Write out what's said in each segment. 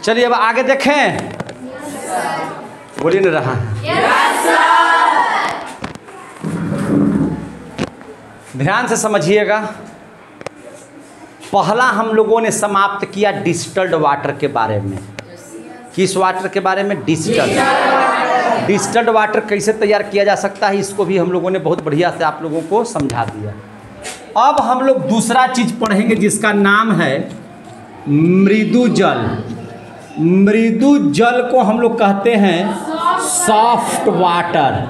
चलिए अब आगे देखें। बोलिए नहीं रहा है। ध्यान से समझिएगा। पहला हम लोगों ने समाप्त किया डिस्टिल्ड वाटर के बारे में। किस वाटर के बारे में? डिस्टिल्ड वाटर कैसे तैयार किया जा सकता है, इसको भी हम लोगों ने बहुत बढ़िया से आप लोगों को समझा दिया। अब हम लोग दूसरा चीज पढ़ेंगे जिसका नाम है मृदु जल। मृदु जल को हम लोग कहते हैं सॉफ्ट वाटर,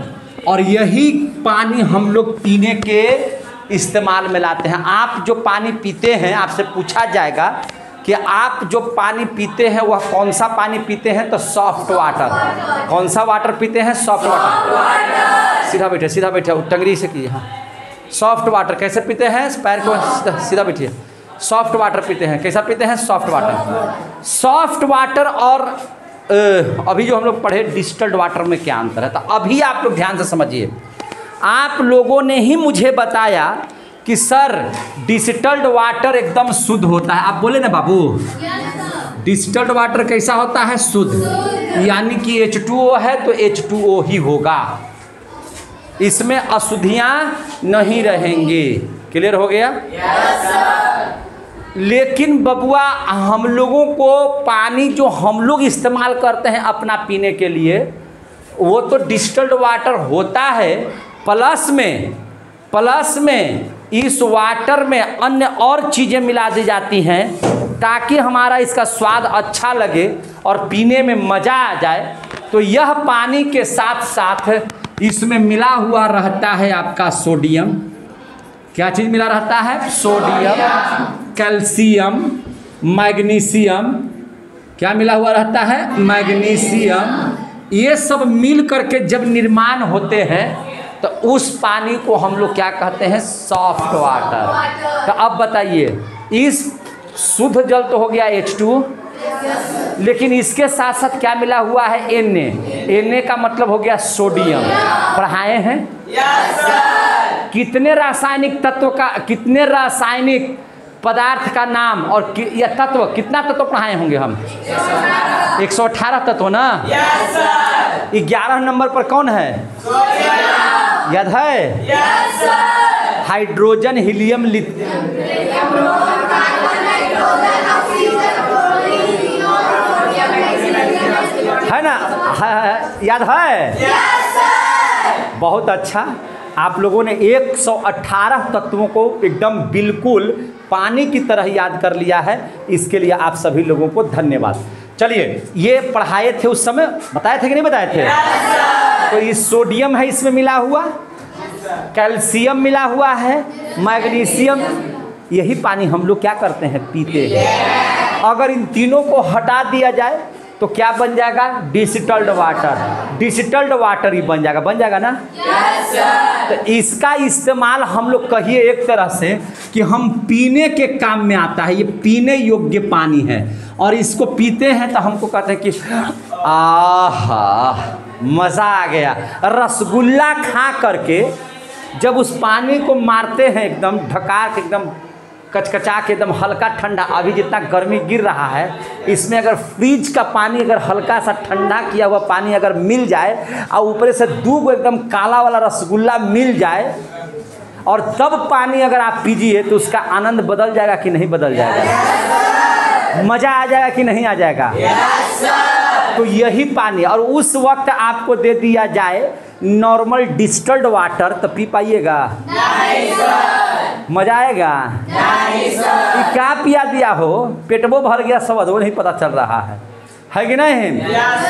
और यही पानी हम लोग पीने के इस्तेमाल में लाते हैं। आप जो पानी पीते हैं, आपसे पूछा जाएगा कि आप जो पानी पीते हैं वह कौन सा पानी पीते हैं, तो सॉफ्ट वाटर। कौन सा वाटर पीते हैं? Soft water. सीधा बैठे, सीधा बैठे, टंगरी से की। हाँ, सॉफ्ट वाटर कैसे पीते हैं? पैर को सीधा बैठिए। सॉफ्ट वाटर पीते हैं। कैसा पीते हैं? Soft water. सॉफ्ट वाटर और अभी जो हम लोग पढ़े डिस्टिल्ड वाटर में क्या अंतर है, तो अभी आप लोग ध्यान से समझिए। आप लोगों ने ही मुझे बताया कि सर डिस्टिल्ड वाटर एकदम शुद्ध होता है। आप बोले ना बाबू, डिस्टिल्ड वाटर कैसा होता है? शुद्ध। यानी कि H2O है तो H2O ही होगा, इसमें अशुद्धियां नहीं रहेंगी। क्लियर हो गया? लेकिन बबुआ, हम लोगों को पानी जो हम लोग इस्तेमाल करते हैं अपना पीने के लिए, वो तो डिस्टिल्ड वाटर होता है, प्लस में इस वाटर में अन्य और चीज़ें मिला दी जाती हैं ताकि हमारा इसका स्वाद अच्छा लगे और पीने में मज़ा आ जाए। तो यह पानी के साथ साथ इसमें मिला हुआ रहता है आपका सोडियम। क्या चीज़ मिला रहता है? Sodium, calcium, magnesium. क्या मिला हुआ रहता है? मैग्नीशियम। ये सब मिल करके जब निर्माण होते हैं तो उस पानी को हम लोग क्या कहते हैं? Soft water. तो अब बताइए, इस शुद्ध जल तो हो गया H2, लेकिन इसके साथ साथ क्या मिला हुआ है? Na का मतलब हो गया सोडियम। पढ़ाए हैं? कितने रासायनिक तत्व का, कितने रासायनिक पदार्थ का नाम और या तत्व, कितना तत्व पढ़ाए होंगे हम? 118 तत्व ना। 11 नंबर पर कौन है? याद है? हाइड्रोजन, हीलियम, है ना? याद है? बहुत अच्छा। आप लोगों ने 118 तत्वों को एकदम बिल्कुल पानी की तरह याद कर लिया है। इसके लिए आप सभी लोगों को धन्यवाद। चलिए, ये पढ़ाए थे उस समय, बताए थे कि नहीं बताए थे? तो ये सोडियम है, इसमें मिला हुआ, कैल्शियम मिला हुआ है, मैग्नीशियम। यही पानी हम लोग क्या करते हैं? पीते हैं। अगर इन तीनों को हटा दिया जाए तो क्या बन जाएगा? Distilled water. डिस्टिल्ड वाटर ही बन जाएगा ना? तो इसका इस्तेमाल हम लोग कहिए एक तरह से कि हम पीने के काम में आता है। ये पीने योग्य पानी है और इसको पीते हैं तो हमको कहते हैं कि आहा मज़ा आ गया। रसगुल्ला खा करके जब उस पानी को मारते हैं एकदम ढका के, एकदम कचकचा के, एकदम हल्का ठंडा, अभी जितना गर्मी गिर रहा है इसमें अगर फ्रिज का पानी, अगर हल्का सा ठंडा किया हुआ पानी अगर मिल जाए और ऊपर से 2 एकदम काला वाला रसगुल्ला मिल जाए और तब पानी अगर आप पीजिए तो उसका आनंद बदल जाएगा कि नहीं बदल जाएगा? मज़ा आ जाएगा कि नहीं आ जाएगा? तो यही पानी, और उस वक्त आपको दे दिया जाए नॉर्मल डिस्टिल्ड वाटर, तो पी पाइएगा? मजा आएगा? नहीं। क्या पिया दिया हो, पेटवो भर गया, सब वो नहीं पता चल रहा है कि नहीं?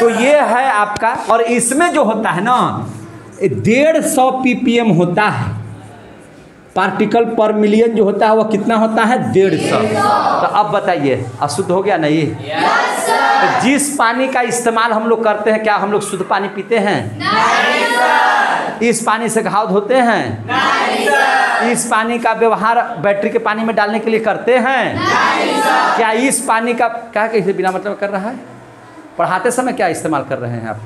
तो ये है आपका। और इसमें जो होता है ना 150 ppm होता है, पार्टिकल पर मिलियन जो होता है वो कितना होता है? 150। तो अब बताइए, अशुद्ध हो गया नहीं? तो जिस पानी का इस्तेमाल हम लोग करते हैं, क्या हम लोग शुद्ध पानी पीते हैं? नहीं। इस पानी से घाव धोते हैं? नहीं। इस पानी का व्यवहार बैटरी के पानी में डालने के लिए करते हैं? नहीं। क्या इस पानी का क्या कैसे बिना मतलब कर रहा है? पढ़ाते समय क्या इस्तेमाल कर रहे हैं आप?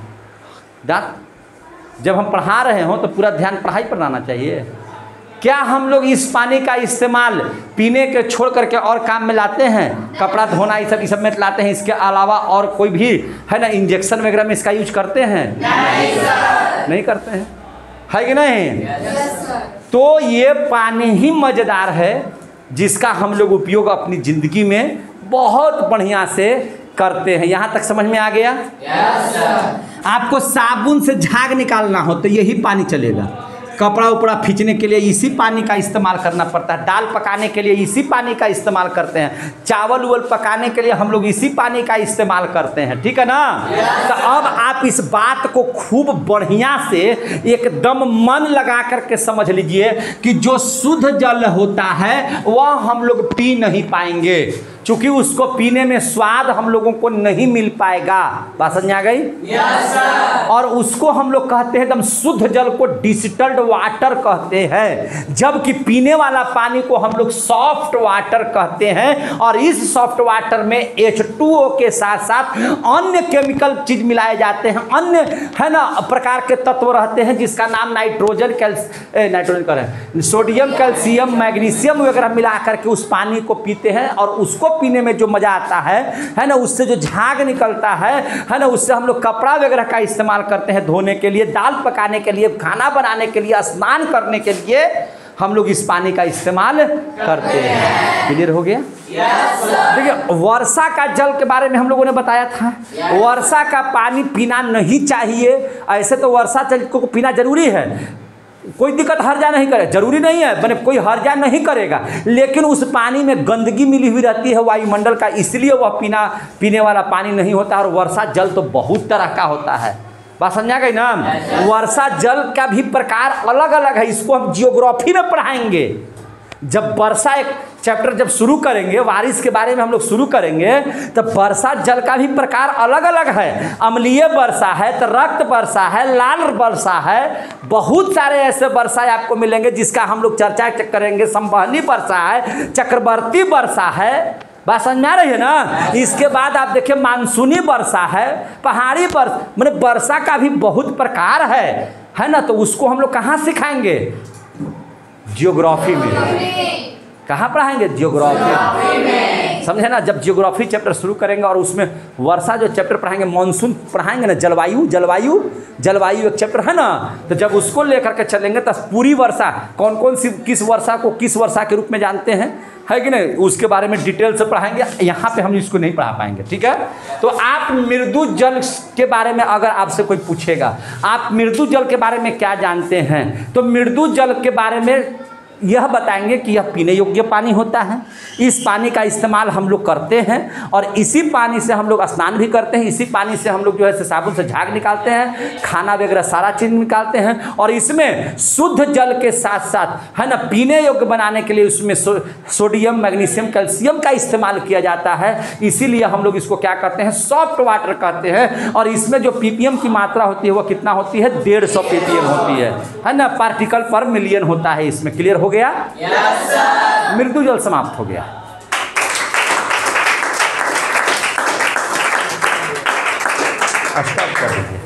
दांत। जब हम पढ़ा रहे हो तो पूरा ध्यान पढ़ाई पर लाना चाहिए। क्या हम लोग इस पानी का इस्तेमाल पीने के छोड़ करके और काम में लाते हैं? कपड़ा धोना ये सब में लाते हैं, इसके अलावा और कोई भी है ना इंजेक्शन वगैरह में इसका यूज करते हैं? नहीं करते हैं, है कि नहीं? तो ये पानी ही मज़ेदार है जिसका हम लोग उपयोग अपनी ज़िंदगी में बहुत बढ़िया से करते हैं। यहाँ तक समझ में आ गया? आपको साबुन से झाग निकालना हो तो यही पानी चलेगा, कपड़ा उपड़ा खींचने के लिए इसी पानी का इस्तेमाल करना पड़ता है, दाल पकाने के लिए इसी पानी का इस्तेमाल करते हैं, चावल उवल पकाने के लिए हम लोग इसी पानी का इस्तेमाल करते हैं, ठीक है ना? तो अब आप इस बात को खूब बढ़िया से एकदम मन लगा करके समझ लीजिए कि जो शुद्ध जल होता है वह हम लोग पी नहीं पाएंगे, क्योंकि उसको पीने में स्वाद हम लोगों को नहीं मिल पाएगा। बात समझ आ गई? Yes sir. और उसको हम लोग कहते हैं एकदम शुद्ध जल को डिस्टिल्ड वाटर कहते हैं, जबकि पीने वाला पानी को हम लोग सॉफ्ट वाटर कहते हैं। और इस सॉफ्ट वाटर में H2O के साथ साथ अन्य केमिकल चीज मिलाए जाते हैं, अन्य है ना प्रकार के तत्व रहते हैं जिसका नाम सोडियम, कैल्शियम, मैग्नीशियम वगैरह मिला करके उस पानी को पीते हैं। और उसको पीने में जो मजा आता है ना, उससे जो झाग निकलता है ना, उससे हम लोग कपड़ा वगैरह का इस्तेमाल करते हैं धोने के लिए, दाल पकाने के लिए, खाना बनाने के लिए, स्नान करने के लिए हम लोग इस पानी का इस्तेमाल करते हैं। क्लियर हो गया? देखिए वर्षा का जल के बारे में हम लोगों ने बताया था, वर्षा का पानी पीना नहीं चाहिए। ऐसे तो वर्षा जल को पीना जरूरी है, कोई दिक्कत हर्जा नहीं करे, जरूरी नहीं है बने कोई हर्जा नहीं करेगा, लेकिन उस पानी में गंदगी मिली हुई रहती है वायुमंडल का, इसलिए वह पीने वाला पानी नहीं होता। और वर्षा जल तो बहुत तरह का होता है, बात समझा गई ना? वर्षा जल का भी प्रकार अलग अलग है, इसको हम जियोग्राफी में पढ़ाएंगे। जब वर्षा एक चैप्टर जब शुरू करेंगे, बारिश के बारे में हम लोग शुरू करेंगे, तो वर्षा जल का भी प्रकार अलग अलग है। अम्लीय वर्षा है, तो रक्त वर्षा है, लाल वर्षा है, बहुत सारे ऐसे वर्षा आपको मिलेंगे जिसका हम लोग चर्चा करेंगे। संवहनी वर्षा है, चक्रवर्ती वर्षा है, बात समझ में आ रही है ना? इसके बाद आप देखिए मानसूनी वर्षा है, पहाड़ी वर्षा, मतलब वर्षा का भी बहुत प्रकार है ना? तो उसको हम लोग कहाँ सिखाएंगे? जियोग्राफी में। कहाँ पढ़ाएंगे? जियोग्राफी में, समझे ना? जब जियोग्राफी चैप्टर शुरू करेंगे और उसमें वर्षा जो चैप्टर पढ़ाएंगे, मानसून पढ़ाएंगे ना, जलवायु एक चैप्टर है ना, तो जब उसको लेकर के चलेंगे तो पूरी वर्षा कौन कौन सी, किस वर्षा को किस वर्षा के रूप में जानते हैं, है कि नहीं, उसके बारे में डिटेल से पढ़ाएंगे। यहाँ पे हम इसको नहीं पढ़ा पाएंगे, ठीक है? तो आप मृदु जल के बारे में अगर आपसे कोई पूछेगा आप मृदु जल के बारे में क्या जानते हैं, तो मृदु जल के बारे में यह बताएंगे कि यह पीने योग्य पानी होता है, इस पानी का इस्तेमाल हम लोग करते हैं, और इसी पानी से हम लोग स्नान भी करते हैं, इसी पानी से हम लोग जो है साबुन से झाग निकालते हैं, खाना वगैरह सारा चीज़ निकालते हैं। और इसमें शुद्ध जल के साथ साथ है ना पीने योग्य बनाने के लिए उसमें सोडियम, मैग्नीशियम, कैल्शियम का इस्तेमाल किया जाता है। इसीलिए हम लोग इसको क्या करते हैं? सॉफ्ट वाटर कहते हैं। और इसमें जो ppm की मात्रा होती है वो कितना होती है? 150 ppm होती है ना, पार्टिकल पर मिलियन होता है इसमें। क्लियर हो गया? Yes sir. मृदु जल समाप्त हो गया। स्टॉप कर दीजिए।